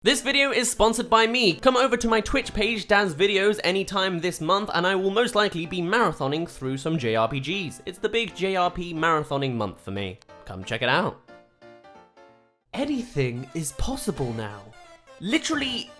This video is sponsored by me. Come over to my Twitch page, Dazz Videos, anytime this month, and I will most likely be marathoning through some JRPGs. It's the big JRP marathoning month for me. Come check it out. Anything is possible now. Literally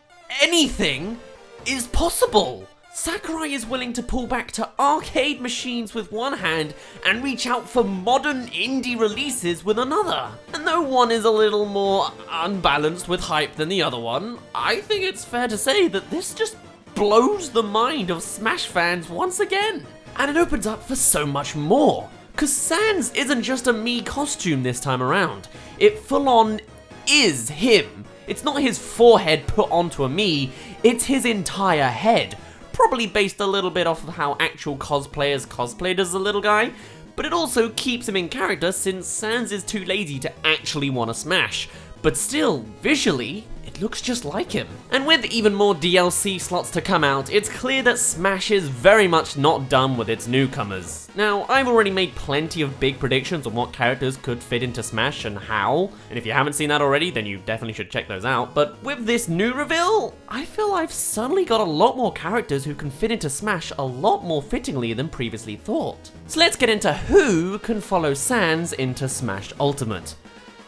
anything is possible. Sakurai is willing to pull back to arcade machines with one hand and reach out for modern indie releases with another. And though one is a little more unbalanced with hype than the other one, I think it's fair to say that this just blows the mind of Smash fans once again. And it opens up for so much more. Cause Sans isn't just a Mii costume this time around. It full on is him. It's not his forehead put onto a Mii, it's his entire head. Probably based a little bit off of how actual cosplayers cosplayed as the little guy, but it also keeps him in character since Sans is too lazy to actually want to smash. But still, visually, it looks just like him. And with even more DLC slots to come out, it's clear that Smash is very much not done with its newcomers. Now, I've already made plenty of big predictions on what characters could fit into Smash and how, and if you haven't seen that already, then you definitely should check those out. But with this new reveal, I feel I've suddenly got a lot more characters who can fit into Smash a lot more fittingly than previously thought. So let's get into who can follow Sans into Smash Ultimate.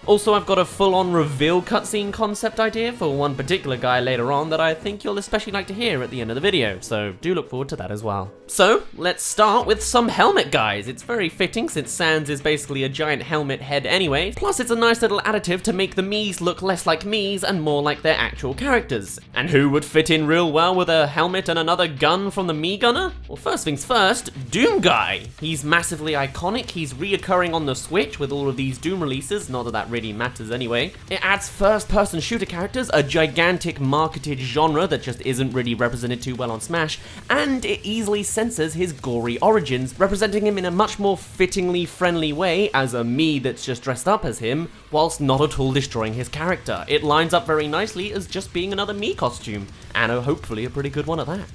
Also, I've got a full-on reveal cutscene concept idea for one particular guy later on that I think you'll especially like to hear at the end of the video, so do look forward to that as well. So, let's start with some helmet guys. It's very fitting since Sans is basically a giant helmet head anyway, plus it's a nice little additive to make the Miis look less like Miis and more like their actual characters. And who would fit in real well with a helmet and another gun from the Mii Gunner? Well, first things first, Doom Guy. He's massively iconic, he's reoccurring on the Switch with all of these Doom releases, not that really matters anyway. It adds first-person shooter characters, a gigantic marketed genre that just isn't really represented too well on Smash, and it easily censors his gory origins, representing him in a much more fittingly friendly way as a Mii that's just dressed up as him, whilst not at all destroying his character. It lines up very nicely as just being another Mii costume, and hopefully a pretty good one at that.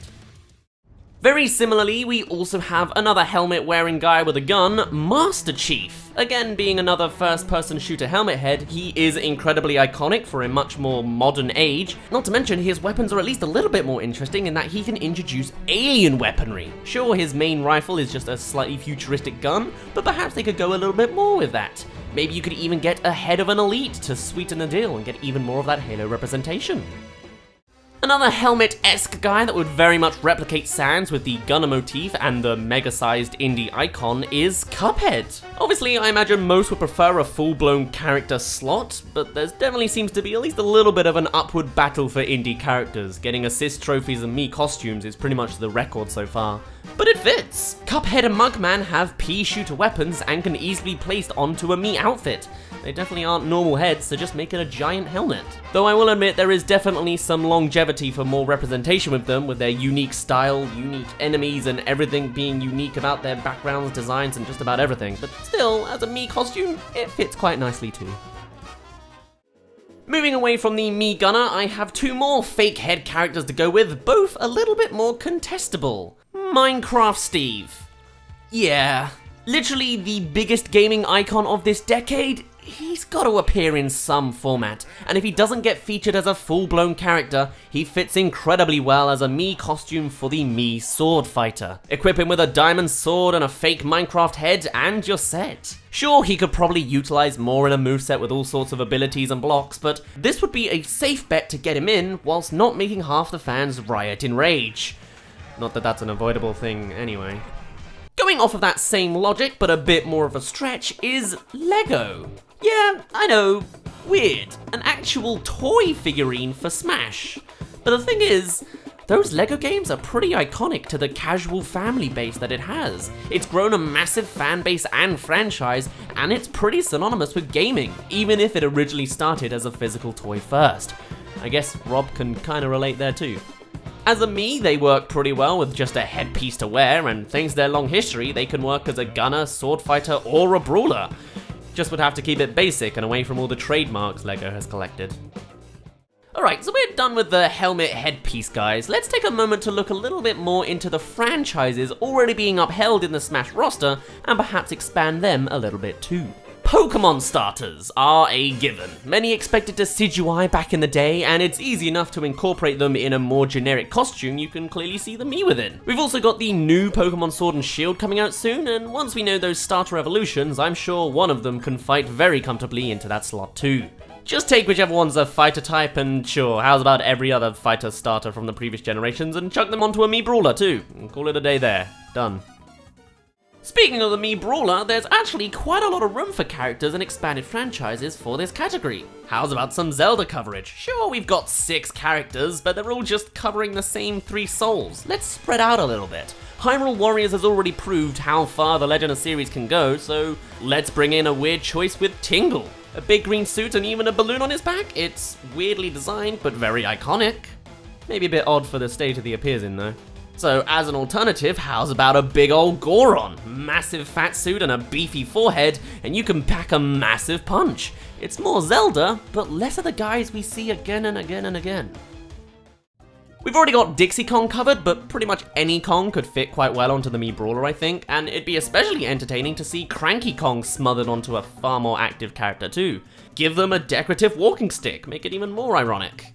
Very similarly, we also have another helmet-wearing guy with a gun, Master Chief. Again, being another first-person shooter helmet head, he is incredibly iconic for a much more modern age. Not to mention, his weapons are at least a little bit more interesting in that he can introduce alien weaponry. Sure, his main rifle is just a slightly futuristic gun, but perhaps they could go a little bit more with that. Maybe you could even get a head of an elite to sweeten the deal and get even more of that Halo representation. Another helmet-esque guy that would very much replicate Sans with the gunner motif and the mega-sized indie icon is Cuphead. Obviously, I imagine most would prefer a full-blown character slot, but there definitely seems to be at least a little bit of an upward battle for indie characters. Getting assist trophies and Mii costumes is pretty much the record so far. But it fits! Cuphead and Mugman have pea shooter weapons and can easily be placed onto a Mii outfit. They definitely aren't normal heads, so just make it a giant helmet. Though I will admit there is definitely some longevity for more representation with them, with their unique style, unique enemies, and everything being unique about their backgrounds, designs, and just about everything. But still, as a Mii costume, it fits quite nicely too. Moving away from the Mii Gunner, I have two more fake head characters to go with, both a little bit more contestable. Minecraft Steve. Yeah, literally the biggest gaming icon of this decade. He's got to appear in some format, and if he doesn't get featured as a full-blown character, he fits incredibly well as a Mii costume for the Mii Sword Fighter. Equip him with a diamond sword and a fake Minecraft head, and you're set. Sure, he could probably utilize more in a moveset with all sorts of abilities and blocks, but this would be a safe bet to get him in, whilst not making half the fans riot in rage. Not that that's an avoidable thing anyway. Going off of that same logic, but a bit more of a stretch, is Lego. Yeah, I know, weird. An actual toy figurine for Smash. But the thing is, those Lego games are pretty iconic to the casual family base that it has. It's grown a massive fan base and franchise, and it's pretty synonymous with gaming, even if it originally started as a physical toy first. I guess Rob can kinda relate there too. As a Mii, they work pretty well with just a headpiece to wear, and thanks to their long history, they can work as a gunner, sword fighter, or a brawler. Just would have to keep it basic and away from all the trademarks LEGO has collected. Alright, so we're done with the helmet headpiece guys. Let's take a moment to look a little bit more into the franchises already being upheld in the Smash roster and perhaps expand them a little bit too. Pokemon starters are a given. Many expected Decidueye back in the day, and it's easy enough to incorporate them in a more generic costume you can clearly see the Mii within. We've also got the new Pokemon Sword and Shield coming out soon, and once we know those starter evolutions, I'm sure one of them can fight very comfortably into that slot too. Just take whichever one's a fighter type, and sure, how's about every other fighter starter from the previous generations, and chuck them onto a Mii Brawler too, and call it a day there. Done. Speaking of the Mii Brawler, there's actually quite a lot of room for characters and expanded franchises for this category. How's about some Zelda coverage? Sure, we've got 6 characters, but they're all just covering the same 3 souls. Let's spread out a little bit. Hyrule Warriors has already proved how far the Legend of series can go, so let's bring in a weird choice with Tingle. A big green suit and even a balloon on his back? It's weirdly designed, but very iconic. Maybe a bit odd for the state he appears in though. So as an alternative, how's about a big old Goron? Massive fat suit and a beefy forehead, and you can pack a massive punch. It's more Zelda, but less of the guys we see again and again and again. We've already got Dixie Kong covered, but pretty much any Kong could fit quite well onto the Mii Brawler, I think, and it'd be especially entertaining to see Cranky Kong smothered onto a far more active character too. Give them a decorative walking stick, make it even more ironic.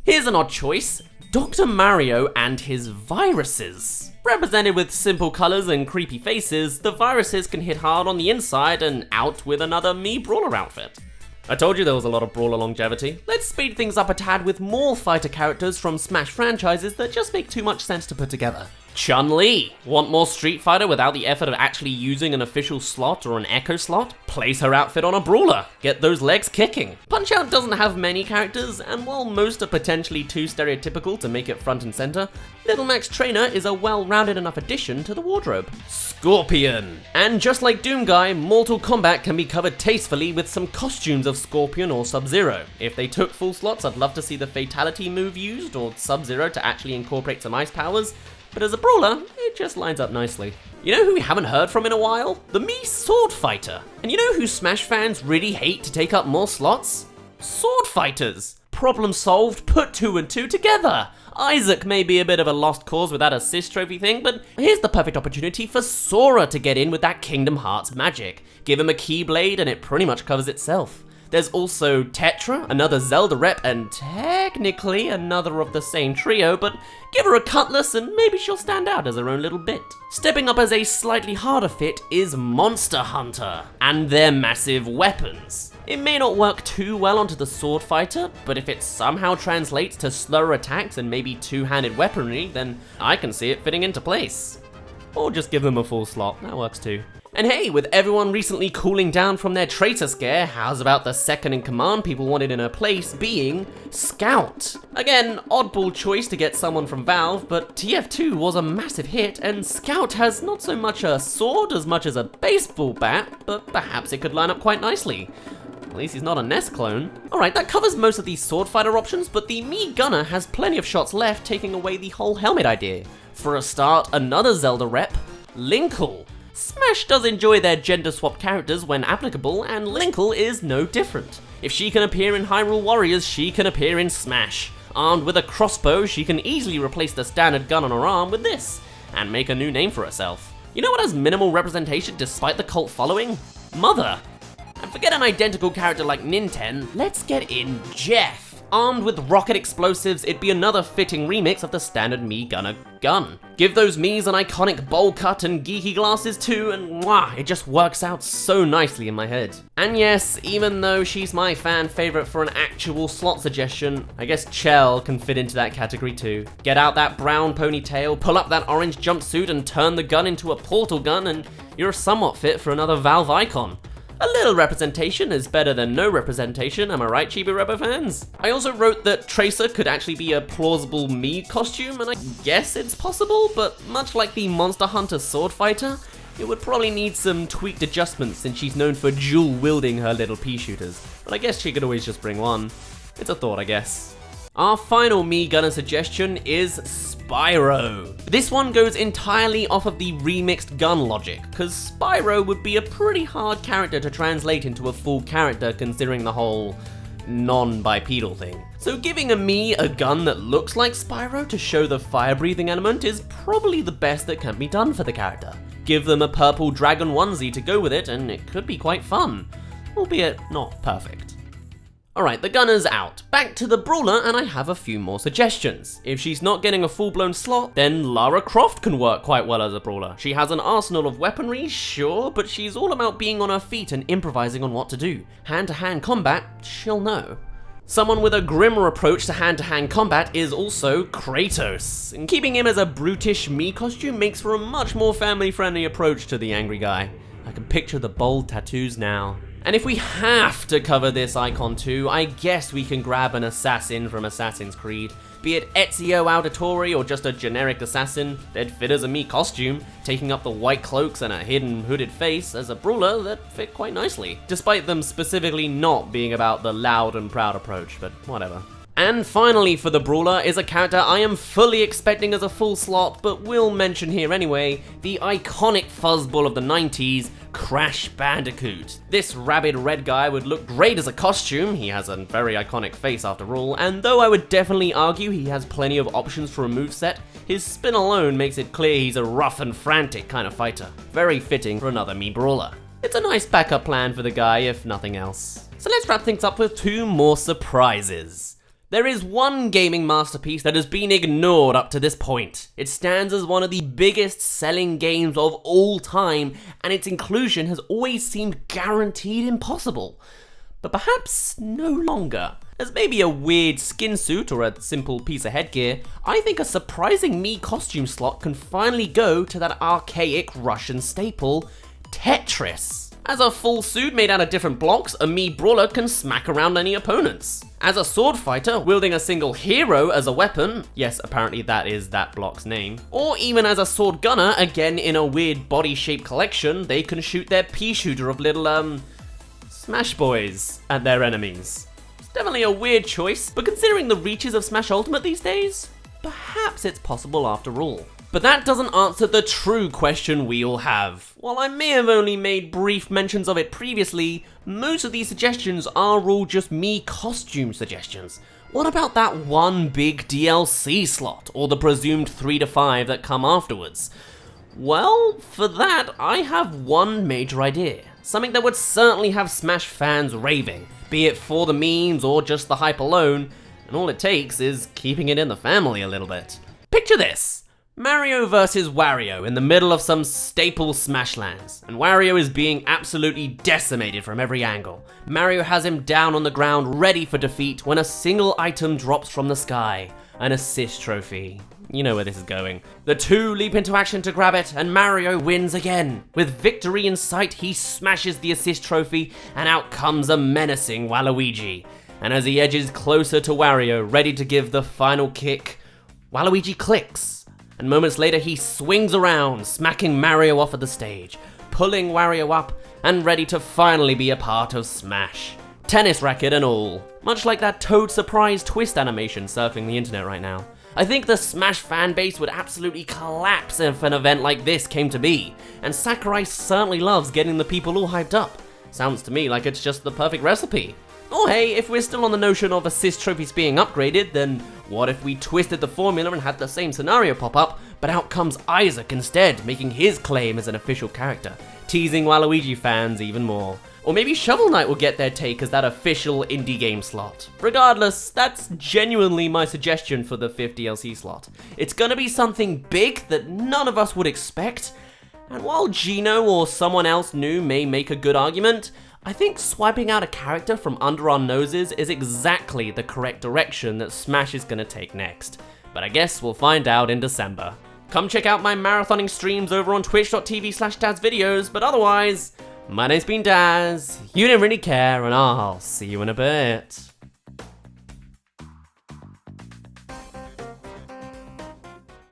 Here's an odd choice. Dr. Mario and his viruses. Represented with simple colours and creepy faces, the viruses can hit hard on the inside and out with another Mii Brawler outfit. I told you there was a lot of Brawler longevity. Let's speed things up a tad with more fighter characters from Smash franchises that just make too much sense to put together. Chun-Li. Want more Street Fighter without the effort of actually using an official slot or an echo slot? Place her outfit on a Brawler. Get those legs kicking. Punch-Out doesn't have many characters, and while most are potentially too stereotypical to make it front and center, Little Max Trainer is a well-rounded enough addition to the wardrobe. Scorpion. And just like Doomguy, Mortal Kombat can be covered tastefully with some costumes of Scorpion or Sub-Zero. If they took full slots, I'd love to see the Fatality move used, or Sub-Zero to actually incorporate some ice powers. But as a Brawler, it just lines up nicely. You know who we haven't heard from in a while? The Mii Sword Fighter. And you know who Smash fans really hate to take up more slots? Sword Fighters. Problem solved, put 2 and 2 together. Isaac may be a bit of a lost cause with that assist trophy thing, but here's the perfect opportunity for Sora to get in with that Kingdom Hearts magic. Give him a Keyblade and it pretty much covers itself. There's also Tetra, another Zelda rep, and technically another of the same trio, but give her a cutlass and maybe she'll stand out as her own little bit. Stepping up as a slightly harder fit is Monster Hunter, and their massive weapons. It may not work too well onto the Sword Fighter, but if it somehow translates to slower attacks and maybe two-handed weaponry, then I can see it fitting into place. Or just give them a full slot, that works too. And hey, with everyone recently cooling down from their Tracer scare, how's about the second in command people wanted in her place being Scout? Again, oddball choice to get someone from Valve, but TF2 was a massive hit, and Scout has not so much a sword as much as a baseball bat, but perhaps it could line up quite nicely. At least he's not a Nest clone. Alright, that covers most of these sword fighter options, but the Mii Gunner has plenty of shots left, taking away the whole helmet idea. For a start, another Zelda rep, Linkle. Smash does enjoy their gender swap characters when applicable, and Linkle is no different. If she can appear in Hyrule Warriors, she can appear in Smash. Armed with a crossbow, she can easily replace the standard gun on her arm with this, and make a new name for herself. You know what has minimal representation despite the cult following? Mother. And forget an identical character like Ninten, let's get in Jeff. Armed with rocket explosives, it'd be another fitting remix of the standard Mii Gunner gun. Give those Miis an iconic bowl cut and geeky glasses too, and mwah, it just works out so nicely in my head. And yes, even though she's my fan favorite for an actual slot suggestion, I guess Chell can fit into that category too. Get out that brown ponytail, pull up that orange jumpsuit and turn the gun into a portal gun, and you're somewhat fit for another Valve icon. A little representation is better than no representation, am I right, Chibi Robo fans? I also wrote that Tracer could actually be a plausible Mii costume, and I guess it's possible, but much like the Monster Hunter Sword Fighter, it would probably need some tweaked adjustments since she's known for dual-wielding her little pea shooters. But I guess she could always just bring one. It's a thought, I guess. Our final Mii Gunner suggestion is Spyro. This one goes entirely off of the remixed gun logic, because Spyro would be a pretty hard character to translate into a full character considering the whole non-bipedal thing. So giving a Mii a gun that looks like Spyro to show the fire-breathing element is probably the best that can be done for the character. Give them a purple dragon onesie to go with it and it could be quite fun, albeit not perfect. Alright, the gunner's out. Back to the Brawler, and I have a few more suggestions. If she's not getting a full-blown slot, then Lara Croft can work quite well as a Brawler. She has an arsenal of weaponry, sure, but she's all about being on her feet and improvising on what to do. Hand-to-hand combat, she'll know. Someone with a grimmer approach to hand-to-hand combat is also Kratos, and keeping him as a brutish Mii costume makes for a much more family-friendly approach to the angry guy. I can picture the bold tattoos now. And if we have to cover this icon too, I guess we can grab an assassin from Assassin's Creed. Be it Ezio Auditore or just a generic assassin, they'd fit as a Mii costume, taking up the white cloaks and a hidden hooded face as a Brawler that fit quite nicely, despite them specifically not being about the loud and proud approach, but whatever. And finally for the Brawler is a character I am fully expecting as a full slot, but will mention here anyway, the iconic fuzzball of the 90s, Crash Bandicoot. This rabid red guy would look great as a costume, he has a very iconic face after all, and though I would definitely argue he has plenty of options for a moveset, his spin alone makes it clear he's a rough and frantic kind of fighter. Very fitting for another Mii Brawler. It's a nice backup plan for the guy if nothing else. So let's wrap things up with two more surprises. There is one gaming masterpiece that has been ignored up to this point. It stands as one of the biggest selling games of all time, and its inclusion has always seemed guaranteed impossible. But perhaps no longer. As maybe a weird skin suit or a simple piece of headgear, I think a surprising Mii costume slot can finally go to that archaic Russian staple, Tetris. As a full suit made out of different blocks, a Mii Brawler can smack around any opponents. As a sword fighter, wielding a single hero as a weapon, yes, apparently that is that block's name, or even as a sword gunner, again in a weird body-shaped collection, they can shoot their pea shooter of little, Smash Boys at their enemies. It's definitely a weird choice, but considering the reaches of Smash Ultimate these days, perhaps it's possible after all. But that doesn't answer the true question we all have. While I may have only made brief mentions of it previously, most of these suggestions are all just Mii costume suggestions. What about that one big DLC slot, or the presumed 3 to 5 that come afterwards? Well, for that, I have one major idea. Something that would certainly have Smash fans raving, be it for the memes or just the hype alone, and all it takes is keeping it in the family a little bit. Picture this. Mario versus Wario in the middle of some staple Smashlands, and Wario is being absolutely decimated from every angle. Mario has him down on the ground ready for defeat when a single item drops from the sky, an assist trophy. You know where this is going. The two leap into action to grab it, and Mario wins again. With victory in sight, he smashes the assist trophy, and out comes a menacing Waluigi. And as he edges closer to Wario, ready to give the final kick, Waluigi clicks. And moments later he swings around, smacking Mario off of the stage, pulling Wario up, and ready to finally be a part of Smash. Tennis racket and all. Much like that Toad surprise twist animation circling the internet right now. I think the Smash fanbase would absolutely collapse if an event like this came to be, and Sakurai certainly loves getting the people all hyped up. Sounds to me like it's just the perfect recipe. Or hey, if we're still on the notion of assist trophies being upgraded, then what if we twisted the formula and had the same scenario pop up, but out comes Isaac instead, making his claim as an official character, teasing Waluigi fans even more. Or maybe Shovel Knight will get their take as that official indie game slot. Regardless, that's genuinely my suggestion for the 5th DLC slot. It's gonna be something big that none of us would expect, and while Gino or someone else new may make a good argument, I think swiping out a character from under our noses is exactly the correct direction that Smash is gonna take next. But I guess we'll find out in December. Come check out my marathoning streams over on twitch.tv/DazzVideos, but otherwise, my name's been Dazz, you didn't really care, and I'll see you in a bit.